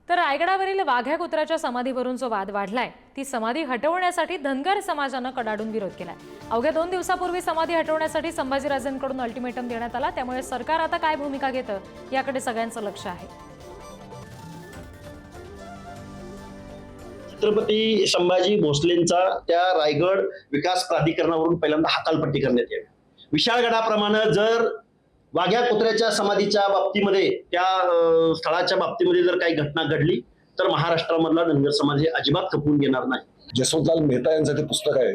तर रायगडावरील वाघ्या कुत्र्याच्या समाधीवरून जो वाद वाढलाय ती समाधी हटवण्यासाठी धनगर समाजानं कडाडून विरोध केलाय। अवघ्या 2 दिवसापूर्वी समाधी हटवण्यासाठी संभाजीराजेंकडून अल्टिमेटम देण्यात आला। त्यामुळे सरकार आता काय भूमिका घेतं याकडे सगळ्यांचं लक्ष आहे। छत्रपती संभाजी भोसलेंचा त्या रायगड विकास प्राधिकरणावरून पहिल्यांदा हकालपट्टी करण्यात यावी। विशाळगडाप्रमाणे जर वाघ्या कुत्र्याच्या समाधीच्या बाबतीमध्ये त्या स्थळाच्या बाबतीमध्ये जर काही घटना घडली तर महाराष्ट्रामधला धनगर समाज हे अजिबात खपवून घेणार नाही। जसवंतलाल मेहता यांचं ते पुस्तक आहे,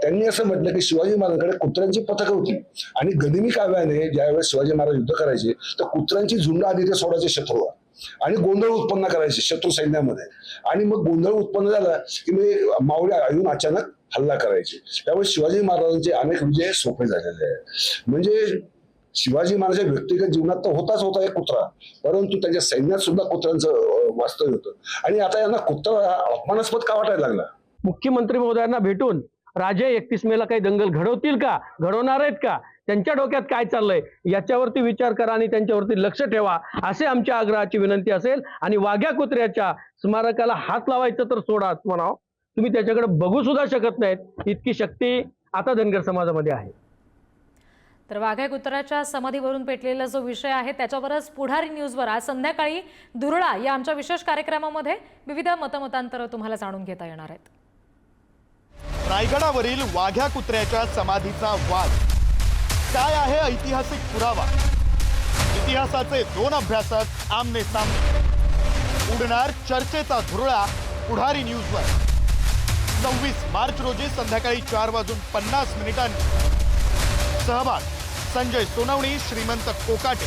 त्यांनी असं म्हटलं की शिवाजी महाराजांकडे कुत्र्यांची पथकं होती आणि गनिमी काव्याने ज्यावेळेस शिवाजी महाराज युद्ध करायचे तर कुत्र्यांची झुंड आधी ते सोडायचे शत्रूला आणि गोंधळ उत्पन्न करायचे शत्रू सैन्यामध्ये, आणि मग गोंधळ उत्पन्न झाला की मग मावळ्या येऊन अचानक हल्ला करायचे। त्यामुळे शिवाजी महाराजांचे अनेक विजय सोपे झालेले आहेत। म्हणजे शिवाजी महाराजांच्या व्यक्तिगत जीवनात तर होता एक कुत्रा, परंतु त्यांच्या सैन्यात सुद्धा कुत्र्यांचं वास्तव्य होतं आणि आता यांना कुत्रा अपमानास्पद का वाटायला लागला। मुख्यमंत्री महोदयांना भेटून राजे 31 मेला काही दंगल घडवतील का, घडवणार आहेत का, त्यांच्या डोक्यात काय चाललंय याच्यावरती विचार करा आणि त्यांच्यावरती लक्ष ठेवा असे आमच्या आग्रहाची विनंती असेल। आणि वाघ्या कुत्र्याच्या स्मारकाला हात लावायचं तर सोडा म्हणावं, तुम्ही त्याच्याकडे बघू सुद्धा शकत नाहीत, इतकी शक्ती आता धनगर समाजामध्ये आहे। तर वाघ्या कुत्र्याच्या समाधीवरून पेटलेला जो विषय आहे त्याच्यावरच पुढारी न्यूजवर आज संध्याकाळी दुरळा या आमच्या विशेष कार्यक्रमामध्ये विविध मतमतांतर तुम्हाला जाणून घेता येणार आहेत। रायगडावरील वाघ्या कुत्र्याच्या समाधीचा वाद काय आहे ऐतिहासिक पुरावा? इतिहासाचे 2 अभ्यासक आमने सामने उडणार चर्चेचा धुरळा पुढारी न्यूजवर 26 मार्च रोजी संध्याकाळी 4:50 सहभाग संजय सोनवणी, श्रीमंत कोकाटे।